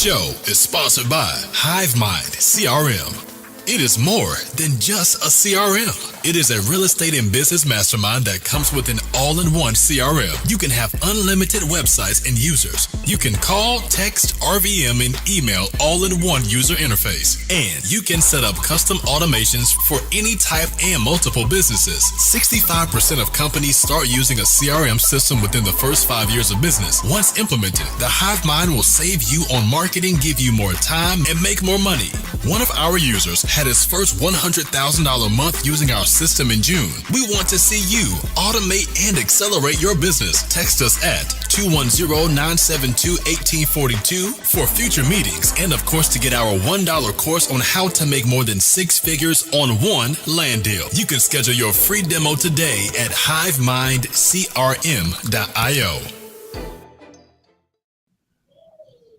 show is sponsored by HiveMind CRM. It is more than just a CRM. It is a real estate and business mastermind that comes with an all-in-one CRM. You can have unlimited websites and users. You can call, text, RVM, and email all in one user interface. And you can set up custom automations for any type and multiple businesses. 65% of companies start using a CRM system within the first 5 years of business. Once implemented, the HiveMind will save you on marketing, give you more time, and make more money. One of our users had his first $100,000 month using our system in June. We want to see you automate and accelerate your business. Text us at 210-972-1842 for future meetings, and of course to get our $1 course on how to make more than 6 figures on one land deal. You can schedule your free demo today at hivemindcrm.io.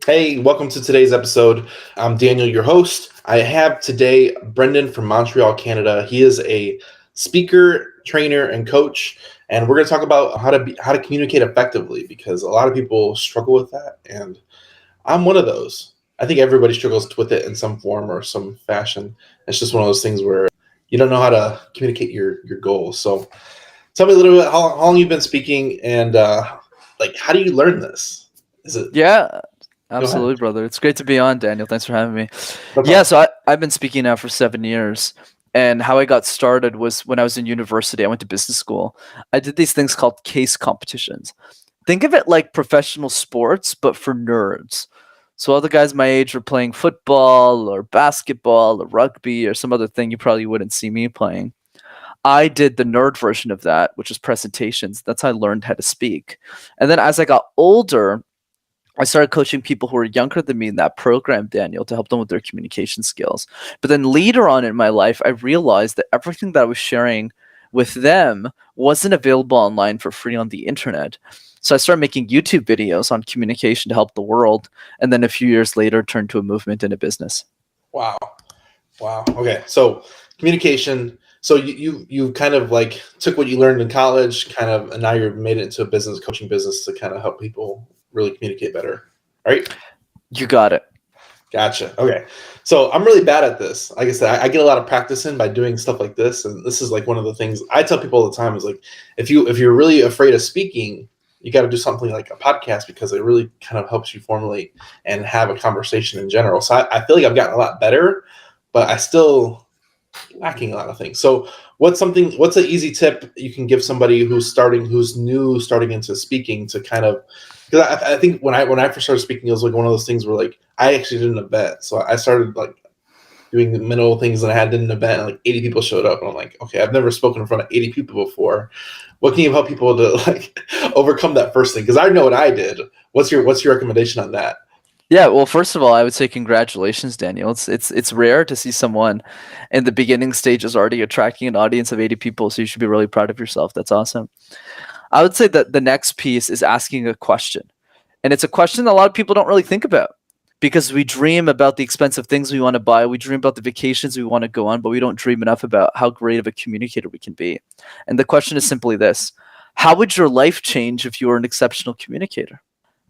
Hey, welcome to today's episode. I'm Daniel, your host. I have today Brenden from Montreal, Canada. He is a speaker, trainer, and coach, and we're going to talk about how to communicate effectively, because a lot of people struggle with that, and I'm one of those. I think everybody struggles with it in some form or some fashion. It's just one of those things where you don't know how to communicate your goals. So, tell me a little bit how long you've been speaking, and how do you learn this? Is it? Yeah. Absolutely, brother. It's great to be on, Daniel. Thanks for having me. No Yeah, so I've been speaking now for 7 years. And how I got started was when I was in university. I went to business school. I did these things called case competitions. Think of it like professional sports, but for nerds. So all the guys my age were playing football or basketball or rugby or some other thing you probably wouldn't see me playing. I did the nerd version of that, which was presentations. That's how I learned how to speak. And then as I got older, I started coaching people who were younger than me in that program, Daniel, to help them with their communication skills. But then later on in my life, I realized that everything that I was sharing with them wasn't available online for free on the internet. So I started making YouTube videos on communication to help the world. And then a few years later, turned to a movement and a business. Wow. Okay. So communication. So you kind of like took what you learned in college, and now you've made it into a business, coaching business, to kind of help people really communicate better, right? You got it. Gotcha. Okay. So I'm really bad at this. Like I said, I get a lot of practice in by doing stuff like this. And this is like one of the things I tell people all the time is like, if you're really afraid of speaking, you got to do something like a podcast, because it really kind of helps you formulate and have a conversation in general. So I feel like I've gotten a lot better, but I still lacking a lot of things. So what's an easy tip you can give somebody who's starting into speaking to kind of, because I think when I first started speaking, it was like one of those things where like I actually did an event. So I started like doing the middle things, and I did an event, and like 80 people showed up, and I'm like, okay, I've never spoken in front of 80 people before. What can you help people to like overcome that first thing? Because I know what I did. What's your recommendation on that? Yeah, well, first of all, I would say congratulations, Daniel. It's rare to see someone in the beginning stages already attracting an audience of 80 people, so you should be really proud of yourself. That's awesome. I would say that the next piece is asking a question. And it's a question that a lot of people don't really think about, because we dream about the expensive things we want to buy. We dream about the vacations we want to go on, but we don't dream enough about how great of a communicator we can be. And the question is simply this: how would your life change if you were an exceptional communicator?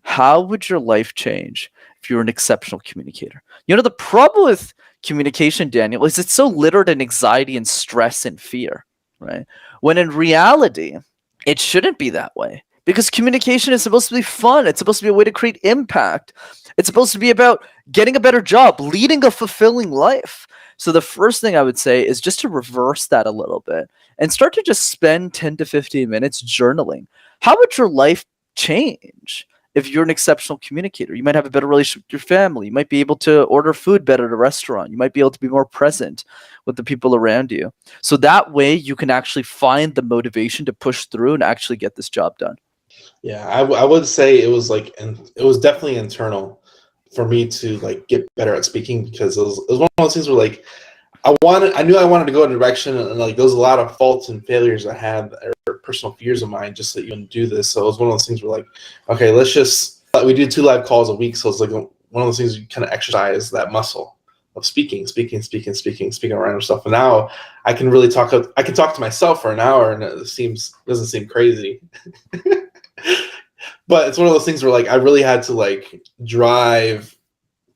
How would your life change if you're an exceptional communicator? You know, the problem with communication, Daniel, is it's so littered in anxiety and stress and fear, right? When in reality, it shouldn't be that way, because communication is supposed to be fun. It's supposed to be a way to create impact. It's supposed to be about getting a better job, leading a fulfilling life. So the first thing I would say is just to reverse that a little bit and start to just spend 10 to 15 minutes journaling. How would your life change if you're an exceptional communicator? You might have a better relationship with your family. You might be able to order food better at a restaurant. You might be able to be more present with the people around you. So that way you can actually find the motivation to push through and actually get this job done. Yeah, I would say it was definitely internal for me to like get better at speaking, because it was one of those things where like I knew I wanted to go in a direction, and like there was a lot of faults and failures I had, or personal fears of mine, just to even do this. So it was one of those things where like, okay, we do 2 live calls a week. So it's like one of those things you kind of exercise that muscle of speaking around random stuff. And now I can really talk to myself for an hour, and it doesn't seem crazy. But it's one of those things where like I really had to like drive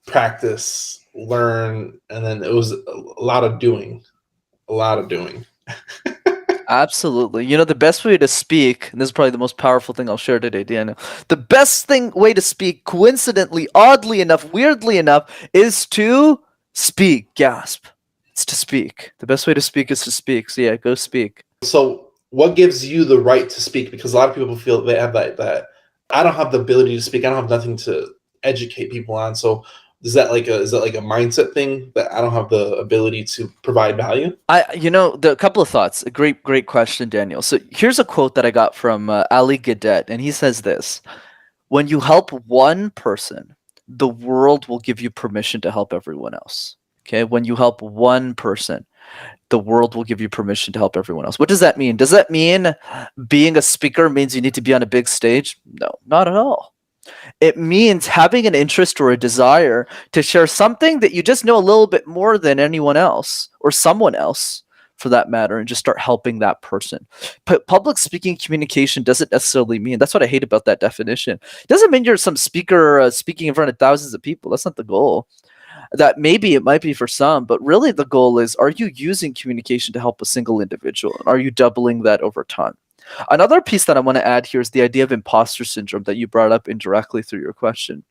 practice, learn, and then it was a lot of doing. A lot of doing. Absolutely. The best way to speak, and this is probably the most powerful thing I'll share today, Daniel. The best way to speak, coincidentally, oddly enough, weirdly enough, is to speak. Gasp. It's to speak. The best way to speak is to speak. So yeah, go speak. So what gives you the right to speak? Because a lot of people feel they have that I don't have the ability to speak. I don't have nothing to educate people on. So is that like a mindset thing that I don't have the ability to provide value? A couple of thoughts. A great question, Daniel. So here's a quote that I got from Ali Gadet, and he says this: "When you help one person, the world will give you permission to help everyone else." Okay, when you help one person, the world will give you permission to help everyone else. What does that mean? Does that mean being a speaker means you need to be on a big stage? No, not at all. It means having an interest or a desire to share something that you just know a little bit more than anyone else or someone else for that matter, and just start helping that person. But public speaking communication doesn't necessarily mean, that's what I hate about that definition. It doesn't mean you're some speaker speaking in front of thousands of people. That's not the goal. That maybe it might be for some, but really the goal is, are you using communication to help a single individual? And are you doubling that over time? Another piece that I want to add here is the idea of imposter syndrome that you brought up indirectly through your question.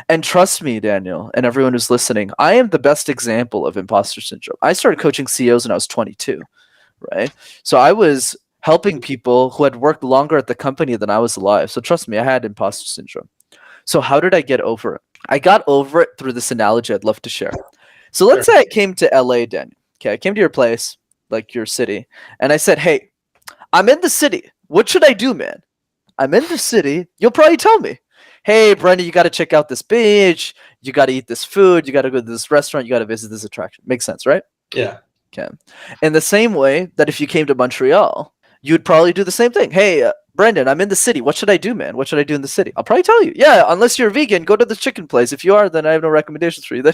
And trust me, Daniel, and everyone who's listening, I am the best example of imposter syndrome. I started coaching CEOs when I was 22, right? So I was helping people who had worked longer at the company than I was alive. So trust me, I had imposter syndrome. So how did I get over it? I got over it through this analogy I'd love to share. So let's say I came to LA, Daniel. Okay, I came to your place, like your city, and I said, hey, I'm in the city. What should I do, man? I'm in the city. You'll probably tell me, hey, Brenden, you got to check out this beach. You got to eat this food. You got to go to this restaurant. You got to visit this attraction. Makes sense, right? Yeah. Okay. In the same way that if you came to Montreal, you'd probably do the same thing. Hey, Brenden, I'm in the city. What should I do, man? What should I do in the city? I'll probably tell you. Yeah, unless you're vegan, go to the chicken place. If you are, then I have no recommendations for you. Then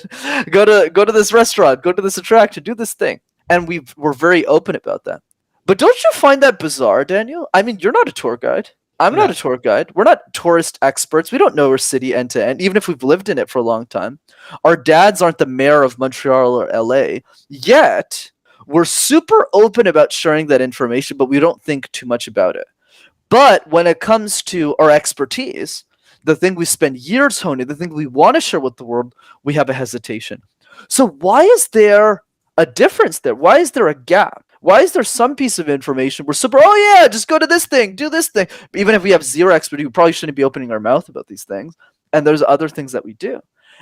go to this restaurant, go to this attraction, do this thing. And we're very open about that. But don't you find that bizarre, Daniel? I mean, you're not a tour guide. I'm not a tour guide. We're not tourist experts. We don't know our city end to end, even if we've lived in it for a long time. Our dads aren't the mayor of Montreal or LA. Yet, we're super open about sharing that information, but we don't think too much about it. But when it comes to our expertise, the thing we spend years honing, the thing we want to share with the world, we have a hesitation. So why is there a difference there? Why is there a gap? Why is there some piece of information we're super, oh yeah, just go to this thing, do this thing. Even if we have zero expertise, we probably shouldn't be opening our mouth about these things. And there's other things that we do.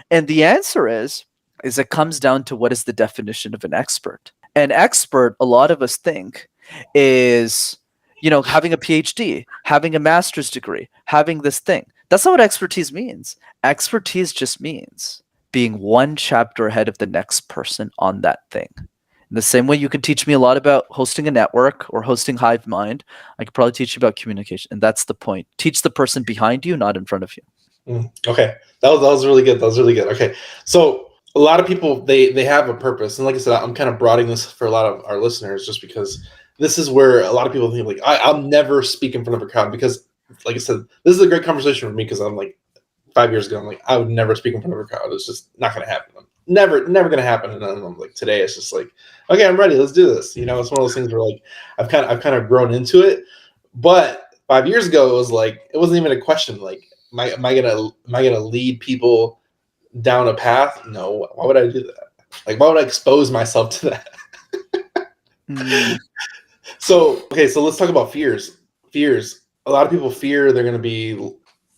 And the answer is it comes down to what is the definition of an expert. An expert, a lot of us think, is, having a PhD, having a master's degree, having this thing. That's not what expertise means. Expertise just means being one chapter ahead of the next person on that thing. In the same way you could teach me a lot about hosting a network or hosting Hive Mind, I could probably teach you about communication. And that's the point. Teach the person behind you, not in front of you. Okay. That was really good. That was really good. Okay. So a lot of people, they have a purpose. And like I said, I'm kind of broadening this for a lot of our listeners just because this is where a lot of people think like, I'll never speak in front of a crowd because, like I said, this is a great conversation for me because I'm like 5 years ago, I'm like, I would never speak in front of a crowd. It's just not going to happen. Never going to happen. And then I'm like, today it's just like, okay, I'm ready. Let's do this. It's one of those things where like, I've kind of grown into it. But 5 years ago, it was like, it wasn't even a question. Like, am I gonna lead people down a path? No. Why would I do that? Like, why would I expose myself to that? So let's talk about fears. Fears. A lot of people fear they're going to be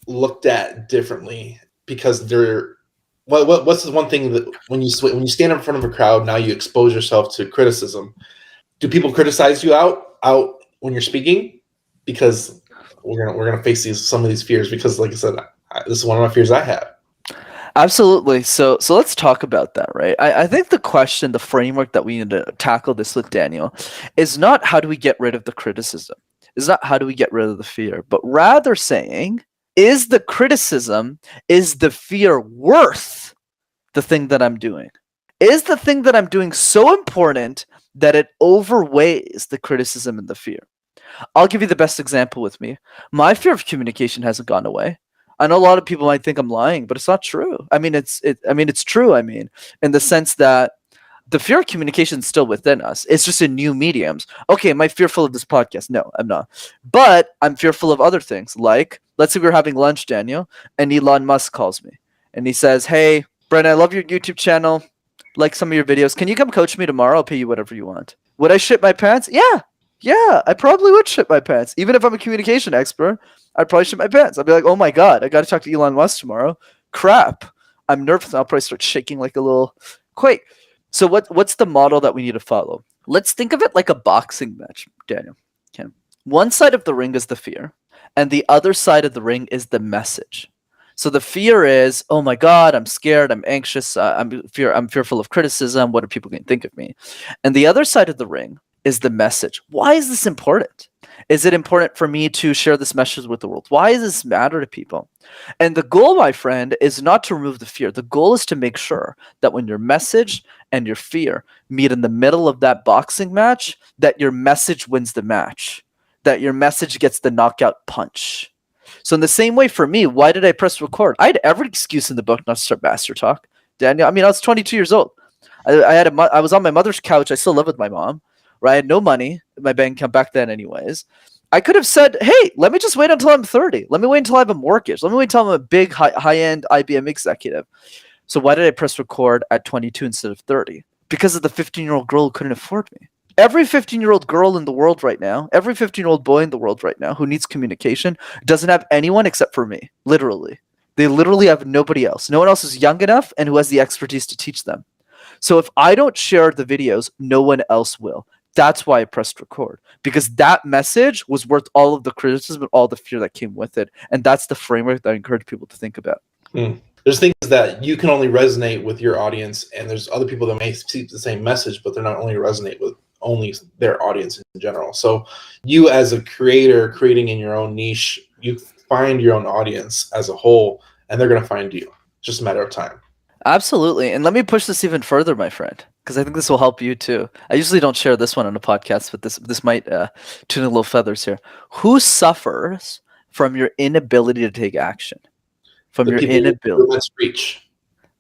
looked at differently because they're. What's the one thing that when you stand in front of a crowd, now you expose yourself to criticism? Do people criticize you out when you're speaking? Because we're gonna face some of these fears. Because like I said, this is one of my fears I have. Absolutely. So let's talk about that, right? I think the question, the framework that we need to tackle this with, Daniel, is not how do we get rid of the criticism? It's not how do we get rid of the fear, but rather saying, is the criticism, is the fear worth the thing that I'm doing? Is the thing that I'm doing so important that it outweighs the criticism and the fear? I'll give you the best example with me. My fear of communication hasn't gone away. I know a lot of people might think I'm lying, but it's not true. I mean, it's true. I mean, in the sense that the fear of communication is still within us. It's just in new mediums. Okay, am I fearful of this podcast? No, I'm not. But I'm fearful of other things. Like, let's say we're having lunch, Daniel, and Elon Musk calls me and he says, "Hey, Brenden, I love your YouTube channel. Like some of your videos. Can you come coach me tomorrow? I'll pay you whatever you want." Would I shit my pants? Yeah, I probably would shit my pants. Even if I'm a communication expert, I'd probably shit my pants. I'd be like, "Oh my God, I got to talk to Elon Musk tomorrow. Crap. I'm nervous." I'll probably start shaking like a little quake. So what's the model that we need to follow? Let's think of it like a boxing match, Daniel. Okay. One side of the ring is the fear, and the other side of the ring is the message. So the fear is, oh my God, I'm scared, I'm anxious, I'm fearful of criticism. What are people going to think of me? And the other side of the ring is the message. Why is this important? Is it important for me to share this message with the world? Why does this matter to people? And the goal, my friend, is not to remove the fear. The goal is to make sure that when your message and your fear meet in the middle of that boxing match, that your message wins the match, that your message gets the knockout punch. So in the same way for me, why did I press record? I had every excuse in the book not to start MasterTalk, Daniel. I mean, I was 22 years old. I was on my mother's couch. I still live with my mom. Right? I had no money in my bank account back then anyways. I could have said, hey, let me just wait until I'm 30. Let me wait until I have a mortgage. Let me wait until I'm a big high-end IBM executive. So why did I press record at 22 instead of 30? Because of the 15-year-old girl who couldn't afford me. Every 15-year-old girl in the world right now, every 15-year-old boy in the world right now who needs communication doesn't have anyone except for me, literally. They literally have nobody else. No one else is young enough and who has the expertise to teach them. So if I don't share the videos, no one else will. That's why I pressed record, because that message was worth all of the criticism and all the fear that came with it. And that's the framework that I encourage people to think about. There's things that you can only resonate with your audience, and there's other people that may see the same message, but they're not only resonate with only their audience in general. So you as a creator creating in your own niche, you find your own audience as a whole, and they're going to find you. It's just a matter of time. Absolutely. And let me push this even further, my friend, because I think this will help you too. I usually don't share this one on a podcast, but this might tune a little feathers here. Who suffers from your inability to take action? From your inability. Let's reach.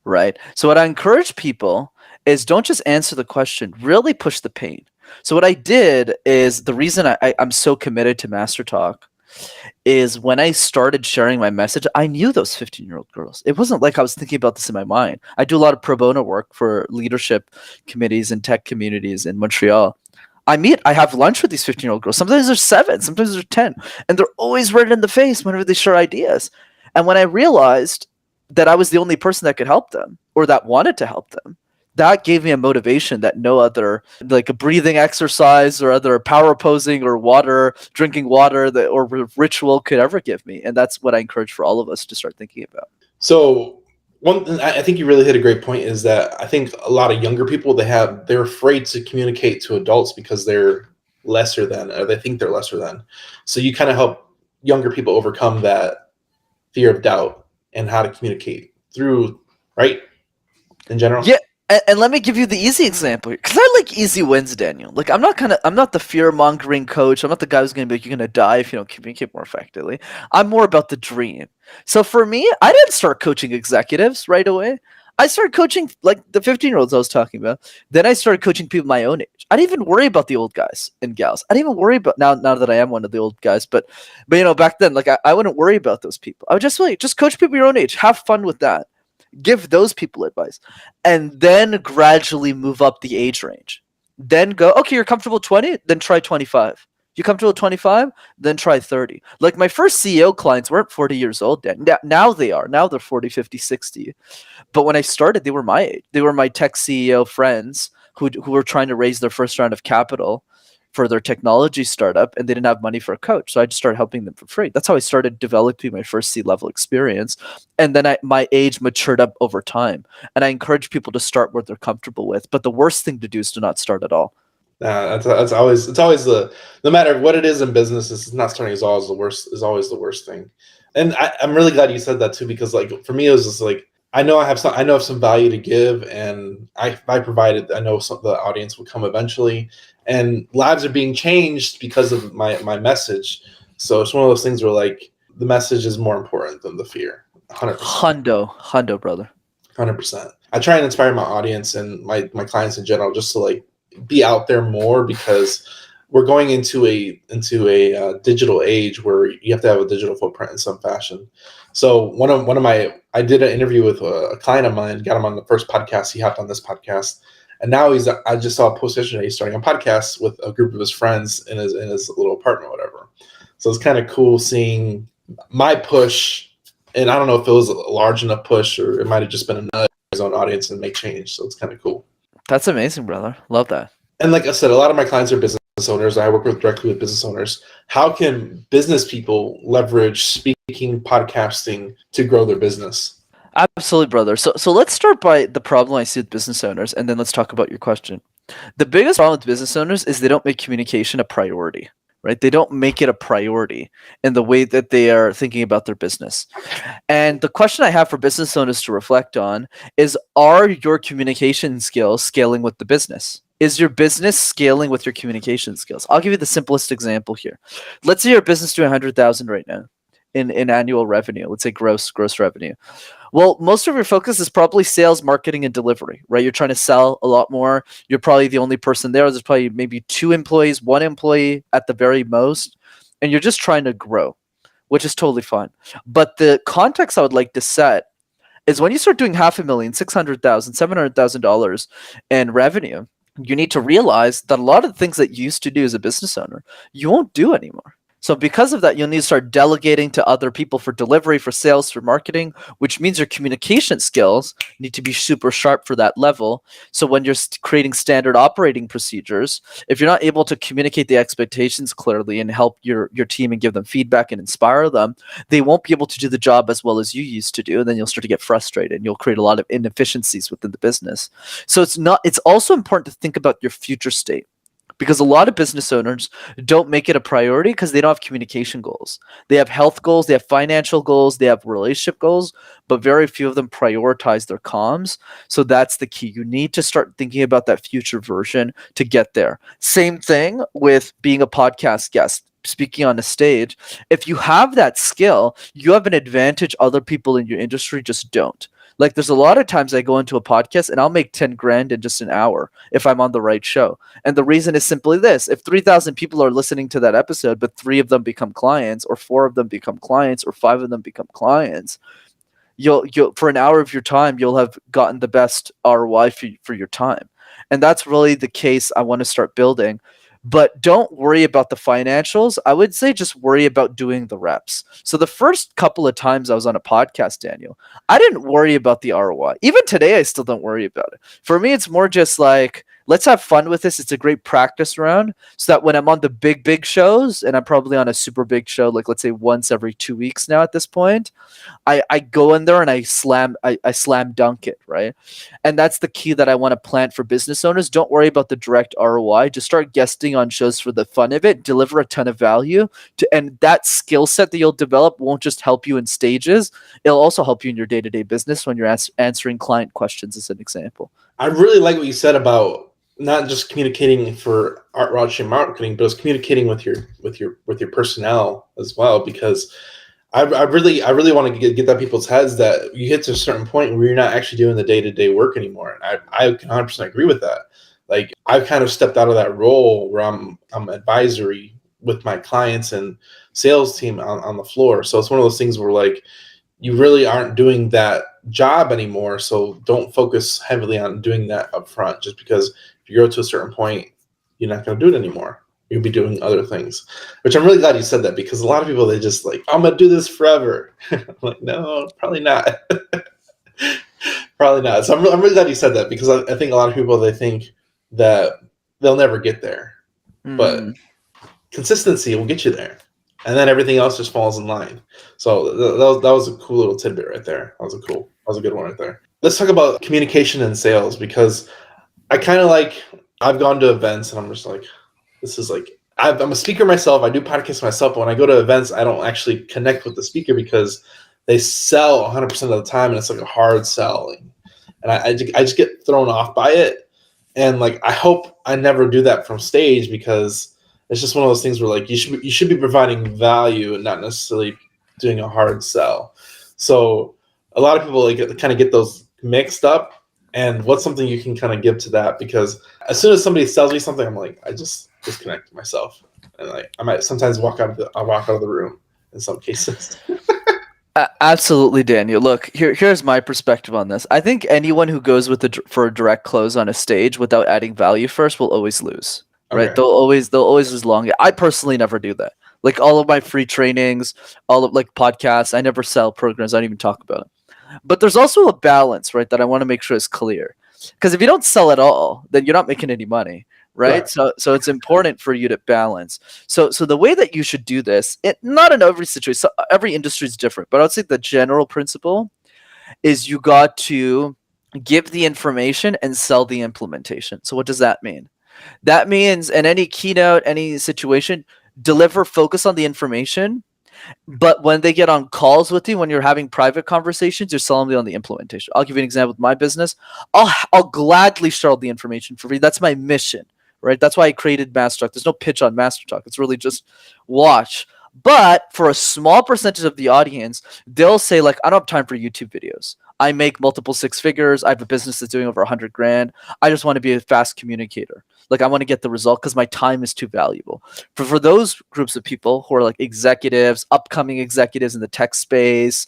Right. So what I encourage people is don't just answer the question, really push the pain. So what I did is the reason I'm so committed to MasterTalk is when I started sharing my message, I knew those 15-year-old girls. It wasn't like I was thinking about this in my mind. I do a lot of pro bono work for leadership committees and tech communities in Montreal. I have lunch with these 15-year-old girls. Sometimes they're 7, sometimes they're 10, and they're always red in the face whenever they share ideas. And when I realized that I was the only person that could help them or that wanted to help them, that gave me a motivation that no other, like a breathing exercise or other power posing or drinking water or ritual could ever give me. And that's what I encourage for all of us to start thinking about. So one thing I think you really hit a great point is that I think a lot of younger people, they're afraid to communicate to adults because they're lesser than, or they think they're lesser than. So you kind of help younger people overcome that fear of doubt and how to communicate through, right? In general. Yeah. And let me give you the easy example here, because I like easy wins, Daniel. Like I'm not the fear-mongering coach. I'm not the guy who's going to be like, you're going to die if you don't communicate more effectively. I'm more about the dream. So for me, I didn't start coaching executives right away. I started coaching like the 15-year-olds I was talking about. Then I started coaching people my own age. I didn't even worry about the old guys and gals. I didn't even worry about now that I am one of the old guys. But you know, back then, like I wouldn't worry about those people. I would just coach people your own age. Have fun with that. Give those people advice, and then gradually move up the age range. Then go, okay, you're comfortable 20, then try 25. You comfortable 25, then try 30. Like my first CEO clients weren't 40 years old then. Now they are. Now they're 40, 50, 60. But when I started, they were my age. They were my tech CEO friends who were trying to raise their first round of capital for their technology startup, and they didn't have money for a coach. So I just started helping them for free. That's how I started developing my first C-level experience. And then my age matured up over time. And I encourage people to start where they're comfortable with. But the worst thing to do is to not start at all. It's always no matter what it is in business, it's not starting is always the worst thing. And I'm really glad you said that too, because like for me, it was just like, I know I have some value to give, and I provide it. I know the audience will come eventually, and lives are being changed because of my message. So it's one of those things where like the message is more important than the fear. 100%. Hundo, brother. 100%. I try and inspire my audience and my clients in general just to like be out there more, because we're going into a digital age where you have to have a digital footprint in some fashion. So I did an interview with a client of mine, got him on the first podcast. He hopped on this podcast, and now I just saw a post yesterday. He's starting a podcast with a group of his friends in his little apartment, or whatever. So it's kind of cool seeing my push, and I don't know if it was a large enough push or it might have just been a nudge to his own audience and make change. So it's kind of cool. That's amazing, brother. Love that. And like I said, a lot of my clients are business owners. I work directly with business owners. How can business people leverage speaking, podcasting to grow their business? Absolutely, brother. So let's start by the problem I see with business owners, and then let's talk about your question. The biggest problem with business owners is they don't make communication a priority, right? They don't make it a priority in the way that they are thinking about their business. And the question I have for business owners to reflect on is, are your communication skills scaling with the business? Is your business scaling with your communication skills? I'll give you the simplest example here. Let's say your business doing 100,000 right now in annual revenue. Let's say gross revenue. Well, most of your focus is probably sales, marketing, and delivery, right? You're trying to sell a lot more. You're probably the only person there. There's probably maybe 2 employees, 1 employee at the very most, and you're just trying to grow, which is totally fine. But the context I would like to set is when you start doing $500,000, $600,000, $700,000 in revenue, you need to realize that a lot of the things that you used to do as a business owner, you won't do anymore. So because of that, you'll need to start delegating to other people for delivery, for sales, for marketing, which means your communication skills need to be super sharp for that level. So when you're creating standard operating procedures, if you're not able to communicate the expectations clearly and help your team and give them feedback and inspire them, they won't be able to do the job as well as you used to do. And then you'll start to get frustrated and you'll create a lot of inefficiencies within the business. So it's also important to think about your future state. Because a lot of business owners don't make it a priority because they don't have communication goals. They have health goals, they have financial goals, they have relationship goals, but very few of them prioritize their comms. So that's the key. You need to start thinking about that future version to get there. Same thing with being a podcast guest, speaking on a stage. If you have that skill, you have an advantage other people in your industry just don't. Like there's a lot of times I go into a podcast and I'll make 10 grand in just an hour if I'm on the right show. And the reason is simply this: if 3,000 people are listening to that episode, but 3 of them become clients, or 4 of them become clients, or 5 of them become clients, you'll for an hour of your time, you'll have gotten the best ROI for your time. And that's really the case I want to start building. But don't worry about the financials. I would say just worry about doing the reps. So the first couple of times I was on a podcast, Daniel, I didn't worry about the ROI. Even today, I still don't worry about it. For me, it's more just like, let's have fun with this. It's a great practice round so that when I'm on the big shows, and I'm probably on a super big show, like let's say once every 2 weeks now at this point, I go in there and I slam dunk it, right? And that's the key that I want to plant for business owners. Don't worry about the direct ROI. Just start guesting on shows for the fun of it. Deliver a ton of value, and that skill set that you'll develop won't just help you in stages. It'll also help you in your day-to-day business when you're answering client questions, as an example. I really like what you said about not just communicating for outreach and marketing, but it's communicating with your personnel as well, because I really want to get that people's heads that you get to a certain point where you're not actually doing the day-to-day work anymore. And I can 100% agree with that. Like I've kind of stepped out of that role where I'm advisory with my clients and sales team on the floor. So it's one of those things where like you really aren't doing that job anymore. So don't focus heavily on doing that up front, just because if you go to a certain point, you're not going to do it anymore. You'll be doing other things, which I'm really glad you said that, because a lot of people, they just like, I'm going to do this forever. I'm like, no, probably not. Probably not. So I'm really glad you said that, because I think a lot of people, they think that they'll never get there, but consistency will get you there. And then everything else just falls in line. So that was a cool little tidbit right there. That was a good one right there. Let's talk about communication and sales, because I kind of like, I've gone to events and I'm just like, this is like, I'm a speaker myself. I do podcasts myself. But when I go to events, I don't actually connect with the speaker because they sell 100% of the time. And it's like a hard sell. And I just get thrown off by it. And like, I hope I never do that from stage, because it's just one of those things where like you should be providing value and not necessarily doing a hard sell. So a lot of people like kind of get those mixed up. And what's something you can kind of give to that? Because as soon as somebody sells me something, I'm like, I just disconnect myself, and like I might sometimes walk out of the room in some cases. Absolutely, Daniel. Look, here's my perspective on this. I think anyone who goes for a direct close on a stage without adding value first will always lose. Right? Okay. They'll always lose long. I personally never do that. Like all of my free trainings, all of like podcasts, I never sell programs. I don't even talk about it. But there's also a balance, right, that I want to make sure is clear. Because if you don't sell at all, then you're not making any money, right? So it's important for you to balance. So the way that you should do this, not in every situation, so every industry is different, but I would say the general principle is you got to give the information and sell the implementation. So what does that mean? That means in any keynote, any situation, focus on the information. But when they get on calls with you, when you're having private conversations, you're selling them on the implementation. I'll give you an example with my business. I'll gladly share all the information for free. That's my mission, right? That's why I created MasterTalk. There's no pitch on MasterTalk. It's really just watch. But for a small percentage of the audience, they'll say like, I don't have time for YouTube videos. I make multiple six figures. I have a business that's doing over 100 grand. I just want to be a fast communicator. Like I want to get the result because my time is too valuable. For those groups of people who are like executives, upcoming executives in the tech space,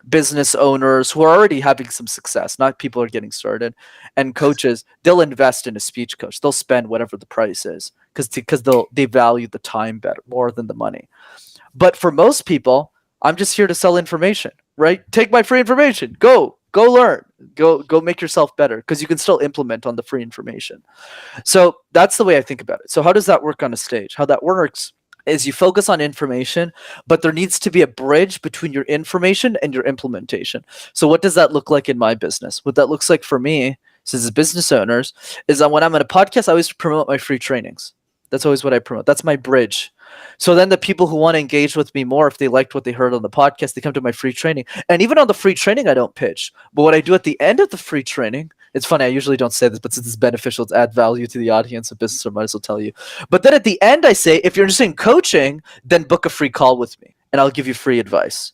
business owners who are already having some success, not people who are getting started, and coaches, they'll invest in a speech coach. They'll spend whatever the price is because they value the time better, more than the money. But for most people, I'm just here to sell information, right? Take my free information. Go learn. Go make yourself better because you can still implement on the free information. So that's the way I think about it. So how does that work on a stage? How that works is you focus on information, but there needs to be a bridge between your information and your implementation. So what does that look like in my business? What that looks like for me, as business owners, is that when I'm at a podcast, I always promote my free trainings. That's always what I promote. That's my bridge. So then the people who want to engage with me more, if they liked what they heard on the podcast, they come to my free training. And even on the free training, I don't pitch. But what I do at the end of the free training, it's funny, I usually don't say this, but since it's beneficial to add value to the audience of business, I might as well tell you. But then at the end, I say, if you're interested in coaching, then book a free call with me and I'll give you free advice.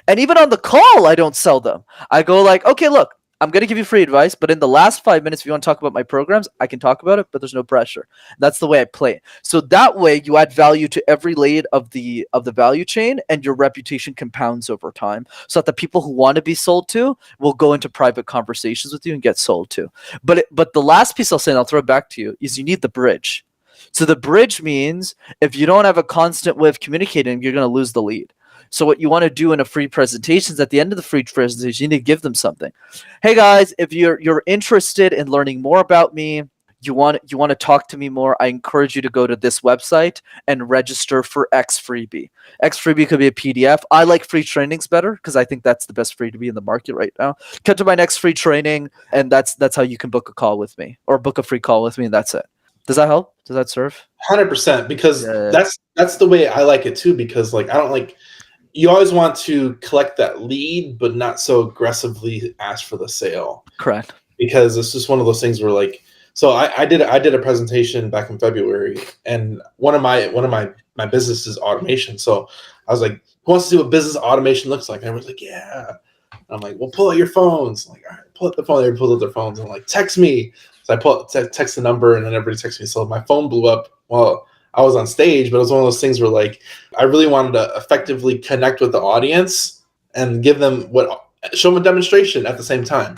And even on the call, I don't sell them. I go like, okay, look, I'm going to give you free advice, but in the last 5 minutes, if you want to talk about my programs, I can talk about it, but there's no pressure. That's the way I play it. So that way you add value to every layer of the value chain and your reputation compounds over time so that the people who want to be sold to will go into private conversations with you and get sold to. But the last piece I'll say, and I'll throw it back to you, is you need the bridge. So the bridge means if you don't have a constant way of communicating, you're going to lose the lead. So what you want to do in a free presentation is at the end of the free presentation, you need to give them something. Hey guys, if you're interested in learning more about me, you want to talk to me more, I encourage you to go to this website and register for X freebie. X freebie could be a PDF. I like free trainings better because I think that's the best freebie in the market right now. Come to my next free training, and that's how you can book a call with me or book a free call with me, and that's it. Does that help? Does that serve? 100%, because that's the way I like it too. Because like I don't like. You always want to collect that lead, but not so aggressively ask for the sale. Correct. Because it's just one of those things where like, so I did a presentation back in February, and one of my business is automation. So I was like, who wants to see what business automation looks like? And everyone's like, yeah. And I'm like, well, pull out your phones. I'm like, all right, pull out the phone. Everybody pulls out their phones and I'm like, text me. So I text the number, and then everybody texts me. So my phone blew up. Well, I was on stage, but it was one of those things where like I really wanted to effectively connect with the audience and give them show them a demonstration at the same time.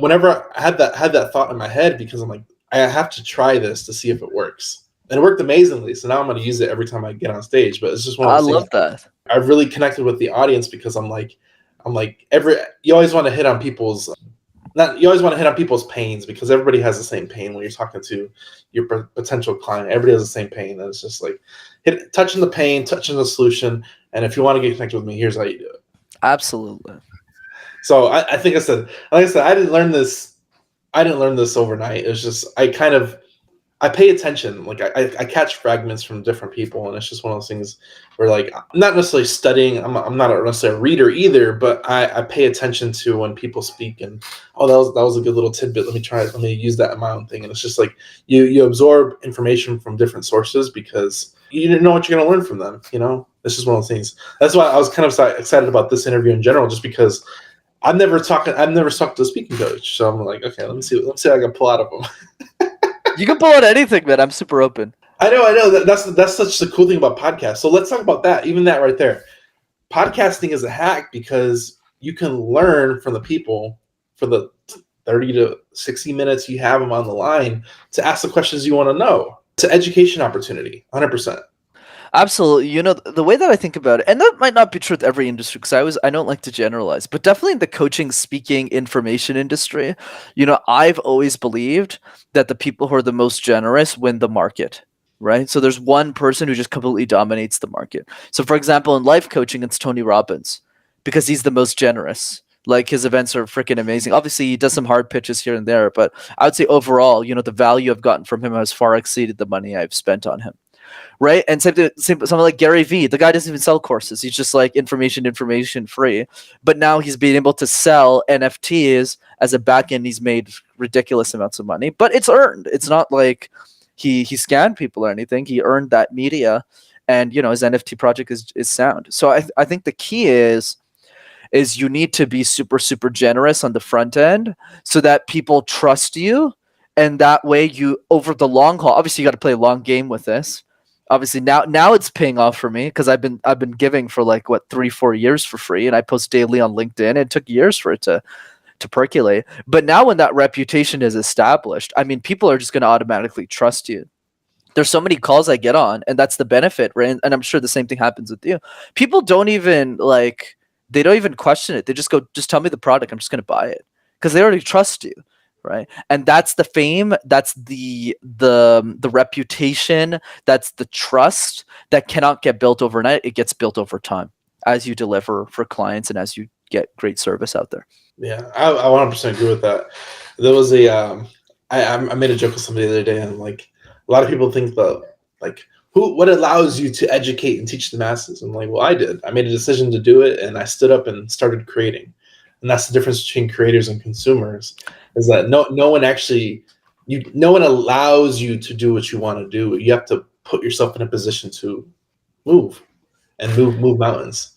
Whenever I had that thought in my head, because I'm like, I have to try this to see if it works. And it worked amazingly. So now I'm going to use it every time I get on stage, but it's just one of those things. I love that. I really connected with the audience because I'm like you always want to hit on people's pains, because everybody has the same pain when you're talking to your potential client. Everybody has the same pain, and it's just like touching the pain, touching the solution. And if you want to get connected with me, here's how you do it. Absolutely. So I think I didn't learn this overnight. It was just I pay attention. Like I catch fragments from different people, and it's just one of those things where like I'm not necessarily studying. I'm not necessarily a reader either, but I pay attention to when people speak, and that was a good little tidbit. Let me use that in my own thing. And it's just like you absorb information from different sources because you didn't know what you're going to learn from them. You know, It's just one of those things. That's why I was kind of excited about this interview in general, just because I've never talked to a speaking coach. So I'm like, okay, let me see what I can pull out of them. You can pull out anything, man. I'm super open. I know. That's such the cool thing about podcasts. So let's talk about that. Even that right there. Podcasting is a hack because you can learn from the people for the 30 to 60 minutes you have them on the line to ask the questions you want to know. It's an education opportunity, 100%. Absolutely. You know, the way that I think about it, and that might not be true with every industry because I don't like to generalize, but definitely in the coaching, speaking, information industry, you know, I've always believed that the people who are the most generous win the market, right? So there's one person who just completely dominates the market. So for example, in life coaching, it's Tony Robbins because he's the most generous. Like his events are freaking amazing. Obviously, he does some hard pitches here and there, but I would say overall, you know, the value I've gotten from him has far exceeded the money I've spent on him. Right. And same someone like Gary Vee, the guy doesn't even sell courses. He's just like information free. But now he's being able to sell NFTs as a back end. He's made ridiculous amounts of money, but it's earned. It's not like he scammed people or anything. He earned that media, and you know his NFT project is sound. So I think the key is you need to be super generous on the front end so that people trust you, and that way you over the long haul. Obviously, you got to play a long game with this. Obviously now it's paying off for me because I've been giving for like 3-4 years for free, and I post daily on LinkedIn. It took years for it to percolate, but now when that reputation is established, I mean, people are just going to automatically trust you. There's so many calls I get on, and that's the benefit, right? And I'm sure the same thing happens with you. People don't even they don't even question it. They just go, just tell me the product, I'm just going to buy it because they already trust you. Right. And that's the fame, that's the reputation, that's the trust that cannot get built overnight. It gets built over time as you deliver for clients and as you get great service out there. Yeah, I 100% agree with that. There was I made a joke with somebody the other day, and like a lot of people think that like what allows you to educate and teach the masses? I'm like, well, I did. I made a decision to do it, and I stood up and started creating. And that's the difference between creators and consumers. Is that no one allows you to do what you want to do. You have to put yourself in a position to move mountains.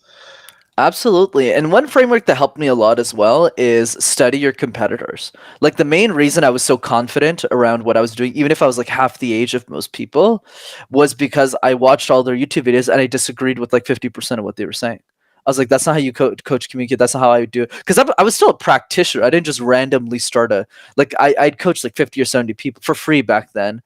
Absolutely. And one framework that helped me a lot as well is study your competitors. Like the main reason I was so confident around what I was doing, even if I was like half the age of most people, was because I watched all their YouTube videos and I disagreed with like 50% of what they were saying. I was like, that's not how you coach communicate. That's not how I would do it. Because I was still a practitioner. I didn't just randomly start I'd coach like 50 or 70 people for free back then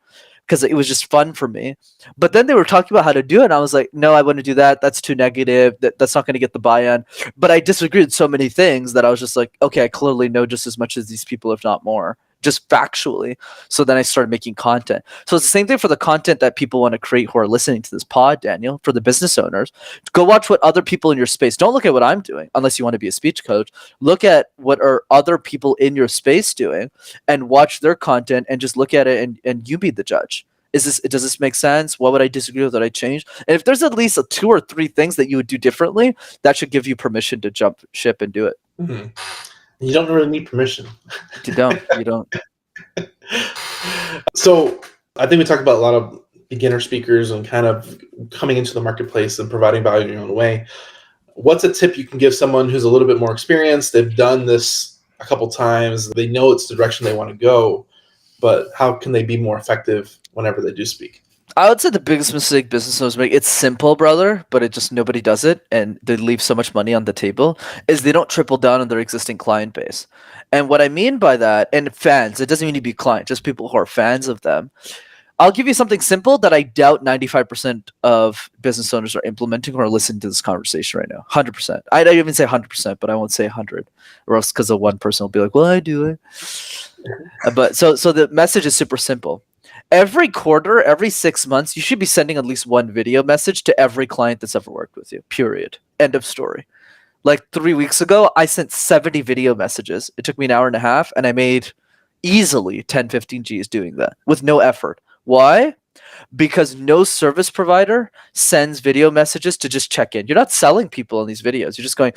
because it was just fun for me. But then they were talking about how to do it. And I was like, no, I wouldn't do that. That's too negative. That's not going to get the buy-in. But I disagreed with so many things that I was just like, okay, I clearly know just as much as these people, if not more. Just factually. So then I started making content. So it's the same thing for the content that people want to create who are listening to this pod, Daniel, for the business owners. Go watch what other people in your space. Don't look at what I'm doing unless you want to be a speech coach. Look at what are other people in your space doing and watch their content and just look at it and you be the judge. Does this make sense? What would I disagree with that I change? And if there's at least 2 or 3 things that you would do differently, that should give you permission to jump ship and do it. Mm-hmm. You don't really need permission. You don't. So I think we talked about a lot of beginner speakers and kind of coming into the marketplace and providing value in your own way. What's a tip you can give someone who's a little bit more experienced? They've done this a couple times. They know it's the direction they want to go, but how can they be more effective whenever they do speak? I would say the biggest mistake business owners make, it's simple, brother, but it just nobody does it, and they leave so much money on the table, is they don't triple down on their existing client base. And what I mean by that, and fans, it doesn't mean to be client, just people who are fans of them. I'll give you something simple that I doubt 95% of business owners are implementing or are listening to this conversation right now. 100%. I'd even say 100%, but I won't say 100, or else because of one person will be like, well, I do it. But so the message is super simple. Every quarter, every 6 months, you should be sending at least one video message to every client that's ever worked with you, period. End of story. Like 3 weeks ago, I sent 70 video messages. It took me an hour and a half, and I made easily 10, 15 Gs doing that with no effort. Why? Because no service provider sends video messages to just check in. You're not selling people in these videos. You're just going,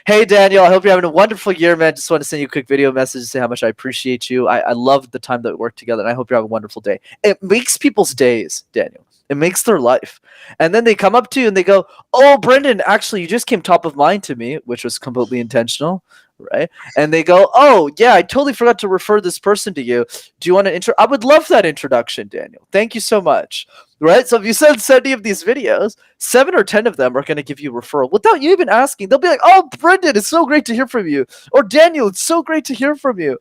hey, Daniel, I hope you're having a wonderful year, man. Just want to send you a quick video message to say how much I appreciate you. I love the time that we worked together, and I hope you have a wonderful day. It makes people's days, Daniel. It makes their life. And then they come up to you and they go, "Oh, Brenden, actually, you just came top of mind to me," which was completely intentional, right? And they go, "Oh, yeah, I totally forgot to refer this person to you. Do you want to I would love that introduction, Daniel. Thank you so much." Right? So if you send 70 of these videos, 7 or 10 of them are going to give you a referral without you even asking. They'll be like, "Oh, Brenden, it's so great to hear from you." Or, "Daniel, it's so great to hear from you."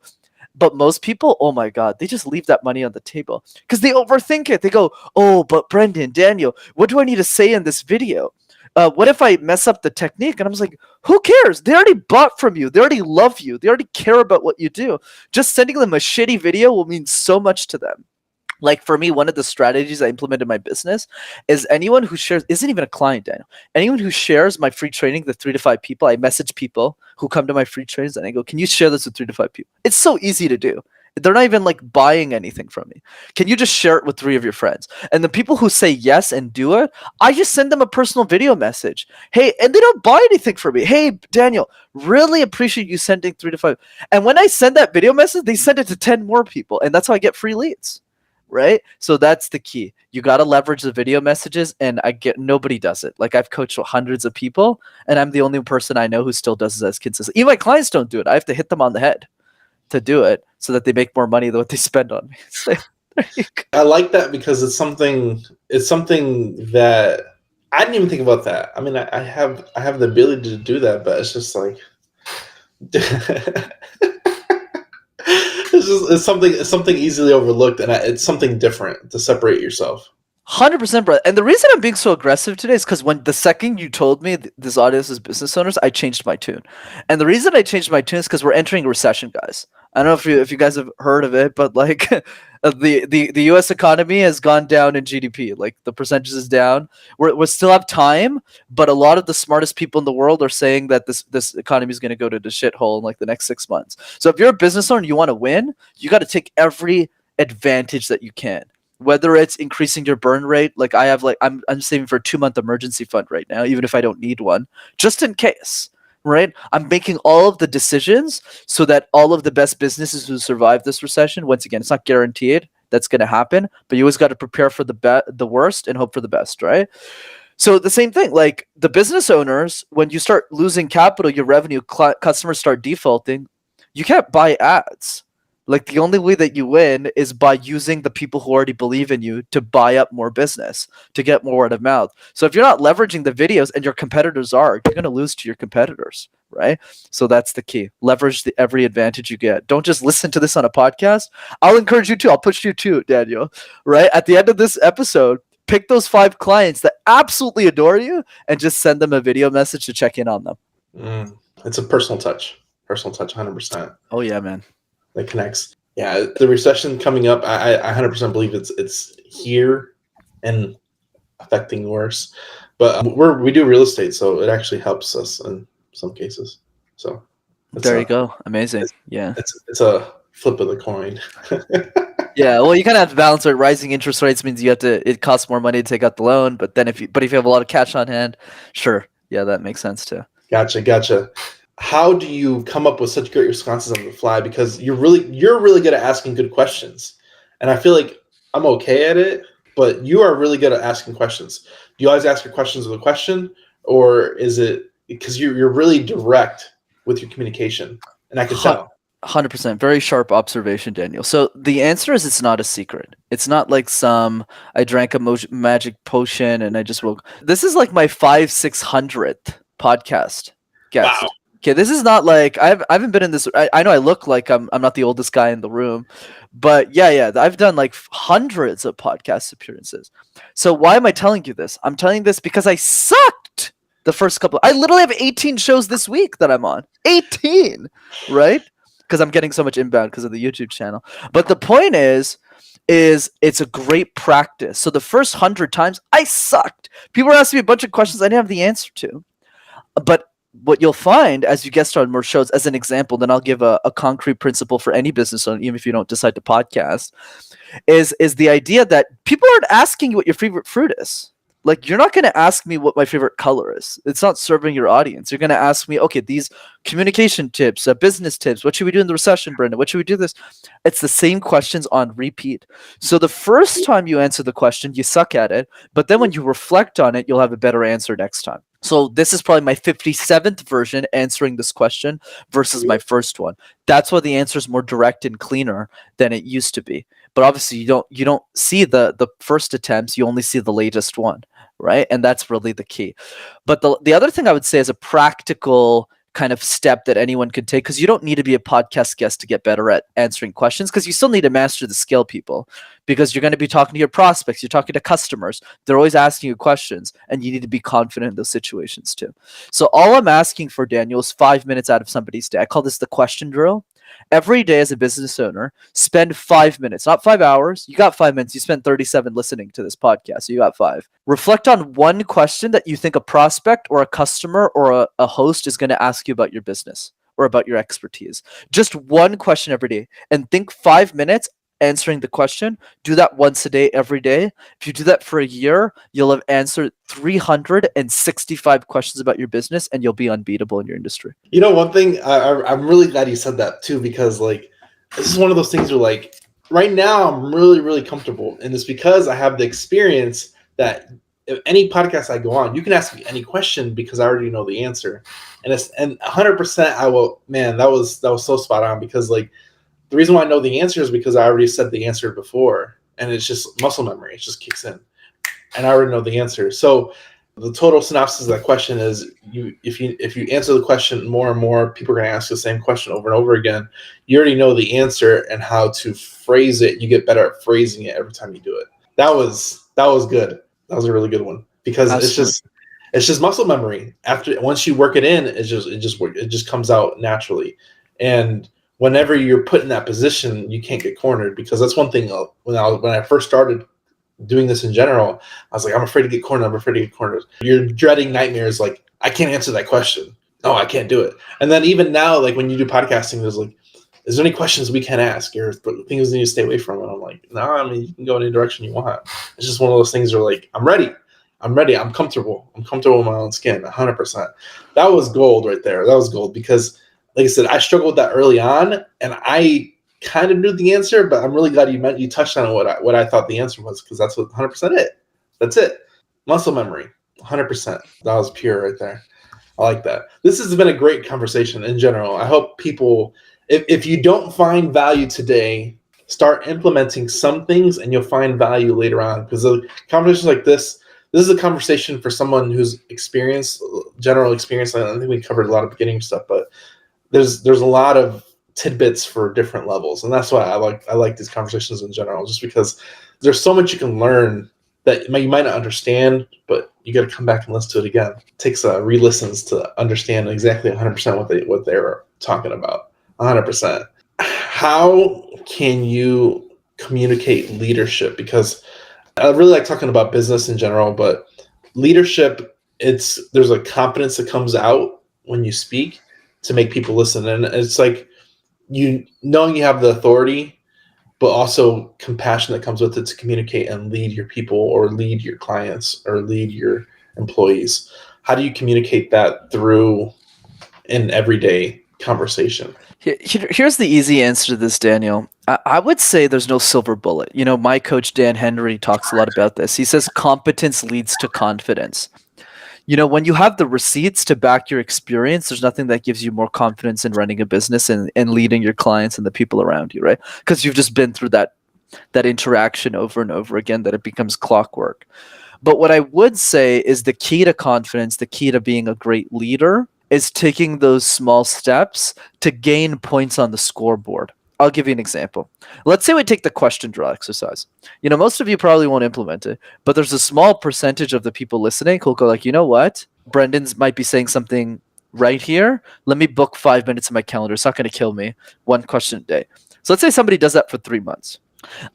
But most people, oh my God, they just leave that money on the table because they overthink it. They go, "Oh, but Brenden, Daniel, what do I need to say in this video? What if I mess up the technique?" And I was like, who cares? They already bought from you. They already love you. They already care about what you do. Just sending them a shitty video will mean so much to them. Like for me, one of the strategies I implement in my business is anyone who shares isn't even a client, Daniel. Anyone who shares my free training, the 3 to 5 people, I message people who come to my free trainings and I go, "Can you share this with 3 to 5 people?" It's so easy to do. They're not even like buying anything from me. Can you just share it with 3 of your friends? And the people who say yes and do it, I just send them a personal video message. Hey, and they don't buy anything from me. "Hey, Daniel, really appreciate you sending 3 to 5. And when I send that video message, they send it to 10 more people. And that's how I get free leads. Right? So that's the key. You got to leverage the video messages, and nobody does it. Like I've coached hundreds of people, and I'm the only person I know who still does it as consistent. Even my clients don't do it. I have to hit them on the head to do it so that they make more money than what they spend on me. So, there you go. I like that because it's something that I didn't even think about that. I mean, I have the ability to do that, but it's just like it's something easily overlooked, and it's something different to separate yourself. 100%, bro. And the reason I'm being so aggressive today is because when the second you told me this audience is business owners, I changed my tune. And the reason I changed my tune is because we're entering a recession, guys. I don't know if you guys have heard of it, but like the U.S. economy has gone down in GDP. Like the percentage is down. We still have time, but a lot of the smartest people in the world are saying that this economy is going to go to the shithole in like the next 6 months. So if you're a business owner and you want to win, you got to take every advantage that you can. Whether it's increasing your burn rate, like I have, like I'm saving for a 2-month emergency fund right now, even if I don't need one, just in case. Right? I'm making all of the decisions so that all of the best businesses who survive this recession, once again, it's not guaranteed that's going to happen, but you always got to prepare for the worst and hope for the best, right? So the same thing, like the business owners, when you start losing capital, your revenue, customers start defaulting, you can't buy ads. Like the only way that you win is by using the people who already believe in you to buy up more business, to get more word of mouth. So if you're not leveraging the videos and your competitors are, you're going to lose to your competitors, right? So that's the key. Leverage every advantage you get. Don't just listen to this on a podcast. I'll encourage you to. I'll push you too, Daniel, right? At the end of this episode, pick those 5 clients that absolutely adore you and just send them a video message to check in on them. It's a personal touch, 100%. Oh yeah, man. That connects. Yeah, the recession coming up, I 100% believe it's here and affecting worse. But we do real estate, so it actually helps us in some cases. So there you go. Amazing. It's a flip of the coin. Yeah, well, you kind of have to balance it. Rising interest rates means it costs more money to take out the loan, but if you have a lot of cash on hand, sure. Yeah, that makes sense too. Gotcha. How do you come up with such great responses on the fly? Because you're really good at asking good questions. And I feel like I'm okay at it, but you are really good at asking questions. Do you always ask your questions with a question, or is it because you're really direct with your communication? And I can tell. 100%. Very sharp observation, Daniel. So the answer is it's not a secret. It's not like I drank a magic potion and I just woke. This is like my 500-600th podcast guest. Wow. Okay, this is not like I haven't been in this. I know I look like I'm not the oldest guy in the room, but yeah, I've done like hundreds of podcast appearances. So why am I telling you this? I'm telling this because I sucked the first couple. I literally have 18 shows this week that I'm on. 18, right? Because I'm getting so much inbound because of the YouTube channel. But the point is it's a great practice. So the first 100 times I sucked. People were asking me a bunch of questions I didn't have the answer to, but what you'll find as you guest star on more shows, as an example, then I'll give a concrete principle for any business owner, even if you don't decide to podcast, is the idea that people aren't asking you what your favorite fruit is. Like, you're not going to ask me what my favorite color is. It's not serving your audience. You're going to ask me, okay, these communication tips, business tips, what should we do in the recession, Brenden? What should we do this? It's the same questions on repeat. So the first time you answer the question, you suck at it. But then when you reflect on it, you'll have a better answer next time. So this is probably my 57th version answering this question versus my first one. That's why the answer is more direct and cleaner than it used to be. But obviously you don't see the first attempts, you only see the latest one, right? And that's really the key. But the other thing I would say is a practical kind of step that anyone could take, because you don't need to be a podcast guest to get better at answering questions, because you still need to master the skill, people, because you're going to be talking to your prospects, you're talking to customers, they're always asking you questions, and you need to be confident in those situations too. So all I'm asking for, Daniel, is 5 minutes out of somebody's day. I call this the question drill. Every day as a business owner, spend 5 minutes, not 5 hours. You got 5 minutes. You spent 37 listening to this podcast, so you got 5. Reflect on one question that you think a prospect or a customer or a host is going to ask you about your business or about your expertise. Just one question every day, and think 5 minutes answering the question. Do that once a day, every day. If you do that for a year, you'll have answered 365 questions about your business, and you'll be unbeatable in your industry. You know, one thing, I'm really glad you said that too, because like, this is one of those things where like, right now I'm really, really comfortable. And it's because I have the experience that if any podcast I go on, you can ask me any question because I already know the answer. And 100% I will, man, that was so spot on, because like, the reason why I know the answer is because I already said the answer before, and it's just muscle memory. It just kicks in, and I already know the answer. So the total synopsis of that question is, if you answer the question more and more, people are going to ask the same question over and over again. You already know the answer and how to phrase it. You get better at phrasing it every time you do it. That was good. That was a really good one, because it's just muscle memory. Once you work it in, it just comes out naturally. And whenever you're put in that position, you can't get cornered, because that's one thing. When I first started doing this in general, I was like, I'm afraid to get cornered. You're dreading nightmares like, I can't answer that question. No, I can't do it. And then even now, like when you do podcasting, there's like, is there any questions we can't ask or things we need to stay away from? And I'm like, no, I mean, you can go in any direction you want. It's just one of those things where like, I'm ready. I'm comfortable in my own skin, 100%. That was gold right there. That was gold, because like I said, I struggled with that early on, and I kind of knew the answer, but I'm really glad you touched on what I thought the answer was, because that's what 100% it. That's it. Muscle memory, 100%. That was pure right there. I like that. This has been a great conversation in general. I hope people, if you don't find value today, start implementing some things, and you'll find value later on, because conversations like this is a conversation for someone who's general experience. I think we covered a lot of beginning stuff, but there's a lot of tidbits for different levels, and that's why I like these conversations in general, just because there's so much you can learn that you might not understand, but you got to come back and listen to it again. It takes re-listens to understand exactly 100% what they were talking about. 100%. How can you communicate leadership? Because I really like talking about business in general, but leadership, there's a confidence that comes out when you speak to make people listen. And it's like, knowing you have the authority, but also compassion that comes with it to communicate and lead your people, or lead your clients, or lead your employees. How do you communicate that through an everyday conversation? Here's the easy answer to this, Daniel. I would say there's no silver bullet. You know, my coach, Dan Henry, talks a lot about this. He says competence leads to confidence. You know, when you have the receipts to back your experience, there's nothing that gives you more confidence in running a business and leading your clients and the people around you, right? Because you've just been through that interaction over and over again, that it becomes clockwork. But what I would say is the key to confidence, the key to being a great leader, is taking those small steps to gain points on the scoreboard. I'll give you an example. Let's say we take the question draw exercise. You know, most of you probably won't implement it, but there's a small percentage of the people listening who'll go like, you know what? Brendan's might be saying something right here. Let me book 5 minutes in my calendar. It's not going to kill me. One question a day. So let's say somebody does that for 3 months.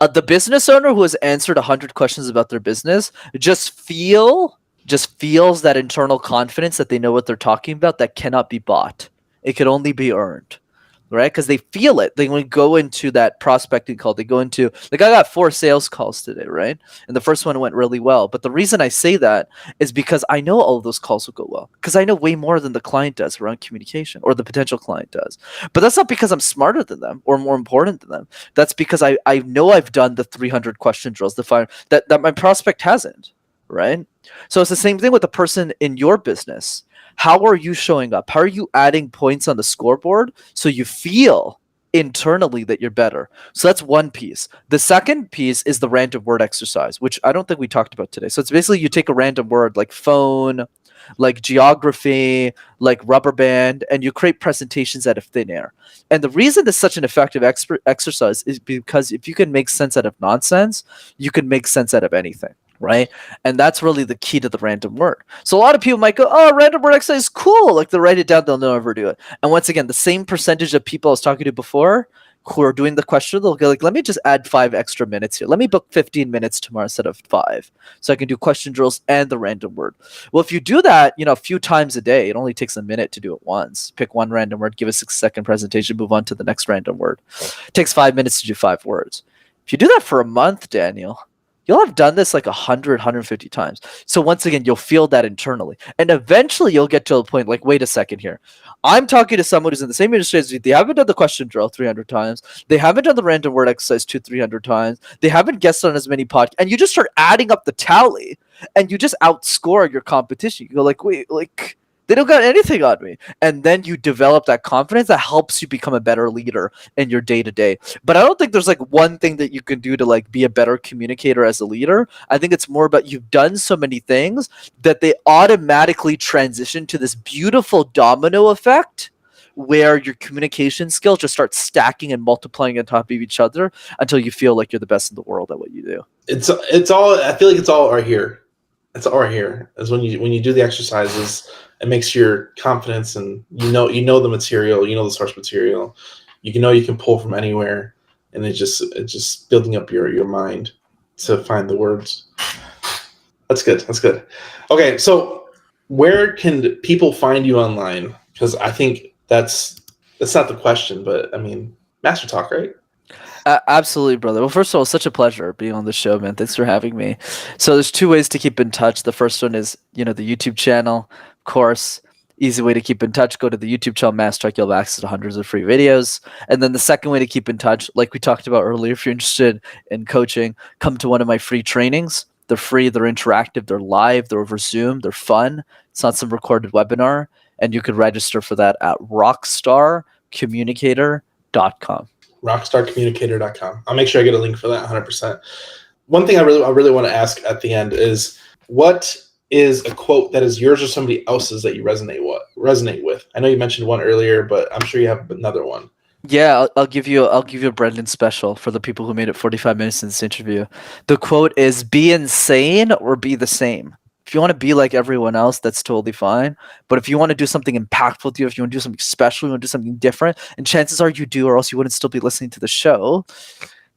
The business owner who has answered 100 questions about their business just feels that internal confidence that they know what they're talking about that cannot be bought. It can only be earned. right? Because they feel it. They when go into that prospecting call, they go into like I got 4 sales calls today, right? And the first one went really well. But the reason I say that is because I know all of those calls will go well. Because I know way more than the client does around communication or the potential client does. But that's not because I'm smarter than them or more important than them. That's because I know I've done the 300 question drills that my prospect hasn't, right? So it's the same thing with the person in your business. How are you showing up? How are you adding points on the scoreboard so you feel internally that you're better? So that's one piece. The second piece is the random word exercise, which I don't think we talked about today. So it's basically you take a random word like phone, like geography, like rubber band, and you create presentations out of thin air. And the reason this is such an effective exercise is because if you can make sense out of nonsense, you can make sense out of anything. Right. And that's really the key to the random word. So a lot of people might go, oh, random word exercise is cool. Like they'll write it down, they'll never do it. And once again, the same percentage of people I was talking to before who are doing the question, they'll go like, let me just add 5 extra minutes here. Let me book 15 minutes tomorrow instead of 5. So I can do question drills and the random word. Well, if you do that, a few times a day, it only takes a minute to do it once. Pick one random word, give a 6-second presentation, move on to the next random word. It takes 5 minutes to do 5 words. If you do that for a month, Daniel, you'll have done this like 100, 150 times. So once again, you'll feel that internally. And eventually you'll get to a point like, wait a second here. I'm talking to someone who's in the same industry as me. They haven't done the question drill 300 times. They haven't done the random word exercise 300 times. They haven't guessed on as many podcasts. And you just start adding up the tally and you just outscore your competition. You go like, wait, like they don't got anything on me. And then you develop that confidence that helps you become a better leader in your day-to-day. But I don't think there's like one thing that you can do to like be a better communicator as a leader. I think it's more about you've done so many things that they automatically transition to this beautiful domino effect where your communication skills just start stacking and multiplying on top of each other until you feel like you're the best in the world at what you do. It's all, I feel like it's all right here. It's all right here. Is when you do the exercises, it makes your confidence, and you know the material, the source material, you can pull from anywhere, and it's just building up your mind to find the words. That's good. Okay, so where can people find you online? Because I think that's not the question, but I mean, Master Talk, right? Absolutely, brother. Well, first of all, it's such a pleasure being on the show, man. Thanks for having me. So there's 2 ways to keep in touch. The first one is, the YouTube channel, of course. Easy way to keep in touch. Go to the YouTube channel, MasterTalk. You'll have access to hundreds of free videos. And then the second way to keep in touch, like we talked about earlier, if you're interested in coaching, come to one of my free trainings. They're free. They're interactive. They're live. They're over Zoom. They're fun. It's not some recorded webinar. And you could register for that at rockstarcommunicator.com. rockstarcommunicator.com. I'll make sure I get a link for that 100%. One thing I really want to ask at the end is, what is a quote that is yours or somebody else's that you resonate with? I know you mentioned one earlier, but I'm sure you have another one. Yeah, I'll give you a Brenden special for the people who made it 45 minutes in this interview. The quote is, be insane or be the same. If you want to be like everyone else, that's totally fine. But if you want to do something impactful to you, if you want to do something special, you want to do something different, and chances are you do, or else you wouldn't still be listening to the show,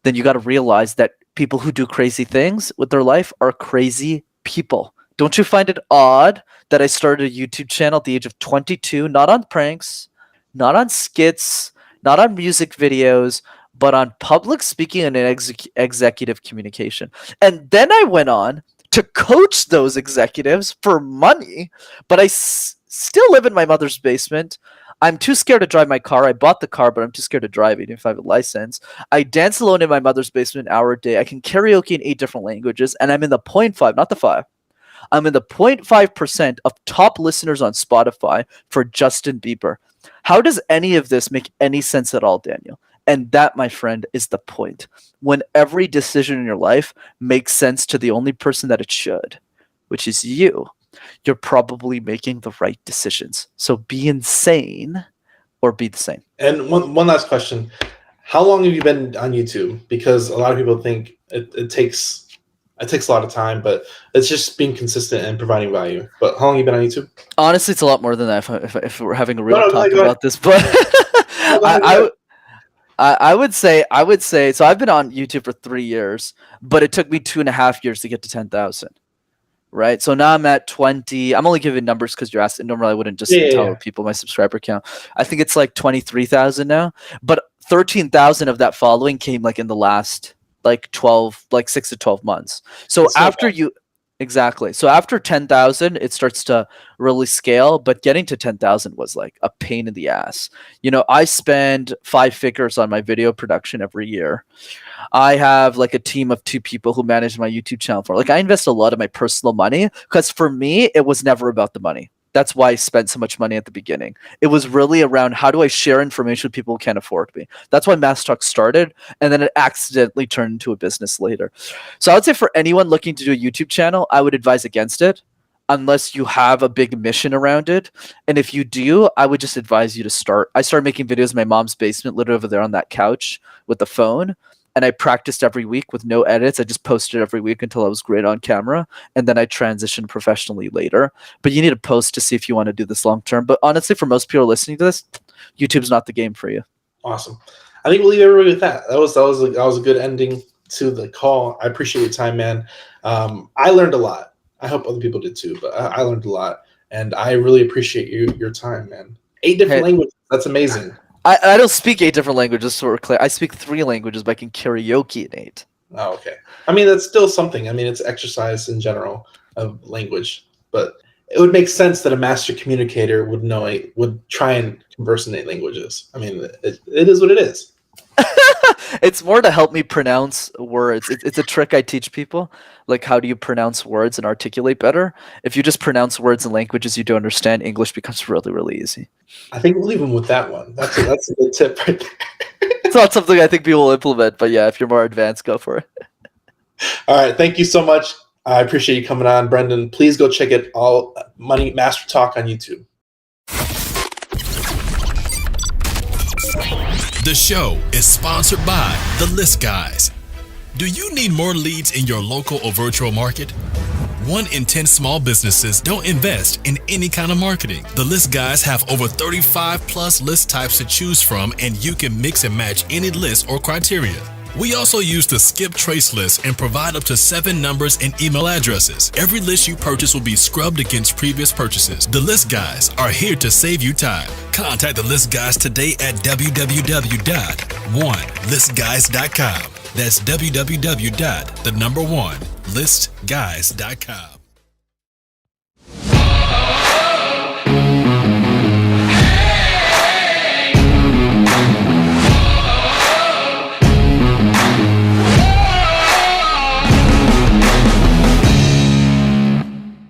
then you got to realize that people who do crazy things with their life are crazy people. Don't you find it odd that I started a YouTube channel at the age of 22, not on pranks, not on skits, not on music videos, but on public speaking and executive communication. And then I went on to coach those executives for money, but I still live in my mother's basement. I'm too scared to drive my car. I bought the car, but I'm too scared to drive it, even if I have a license. I dance alone in my mother's basement an hour a day. I can karaoke in 8 different languages, and I'm in the 0.5, not the 5. I'm in the 0.5% of top listeners on Spotify for Justin Bieber. How does any of this make any sense at all, Daniel? And that, my friend, is the point. When every decision in your life makes sense to the only person that it should, which is you, you're probably making the right decisions. So be insane or be the same. And one last question. How long have you been on YouTube? Because a lot of people think it takes a lot of time, but it's just being consistent and providing value. But how long have you been on YouTube? Honestly, it's a lot more than that if we're having a real talk about this. But I would say, so I've been on YouTube for 3 years, but it took me 2.5 years to get to 10,000. right? So now I'm at 20. I'm only giving numbers because you're asking. Normally, I wouldn't just tell people my subscriber count. I think it's like 23,000 now, but 13,000 of that following came like in the last like 6 to 12 months. So after you exactly. So after 10,000, it starts to really scale, but getting to 10,000 was like a pain in the ass. You know, I spend 5 figures on my video production every year. I have like a team of 2 people who manage my YouTube channel for. Like I invest a lot of my personal money because for me, it was never about the money. That's why I spent so much money at the beginning. It was really around how do I share information with people who can't afford me. That's why MasterTalk started, and then it accidentally turned into a business later. So I would say for anyone looking to do a YouTube channel, I would advise against it unless you have a big mission around it. And if you do, I would just advise you to start. I started making videos in my mom's basement, literally over there on that couch with the phone. And I practiced every week with no edits. I just posted every week until I was great on camera. And then I transitioned professionally later. But you need to post to see if you want to do this long term. But honestly, for most people listening to this, YouTube's not the game for you. Awesome. I think we'll leave everybody with that. That was a good ending to the call. I appreciate your time, man. I learned a lot. I hope other people did too, but I learned a lot. And I really appreciate your time, man. 8 different languages. That's amazing. I don't speak 8 different languages, so we're clear. I speak 3 languages, but I can karaoke in 8. Oh, okay. I mean, that's still something. I mean, it's exercise in general of language, but it would make sense that a master communicator would try and converse in 8 languages. I mean, it is what it is. It's more to help me pronounce words. It's a trick I teach people. Like, how do you pronounce words and articulate better? If you just pronounce words in languages you don't understand, English becomes really, really easy. I think we'll leave them with that one. That's a good tip right there. It's not something I think people will implement, but yeah, if you're more advanced, go for it. All right. Thank you so much. I appreciate you coming on, Brenden. Please go check it all. Money MasterTalk on YouTube. The show is sponsored by The List Guys. Do you need more leads in your local or virtual market? 1 in 10 small businesses don't invest in any kind of marketing. The List Guys have over 35 plus list types to choose from, and you can mix and match any list or criteria. We also use the skip trace list and provide up to 7 numbers and email addresses. Every list you purchase will be scrubbed against previous purchases. The List Guys are here to save you time. Contact the List Guys today at www.1listguys.com. That's www.1listguys.com.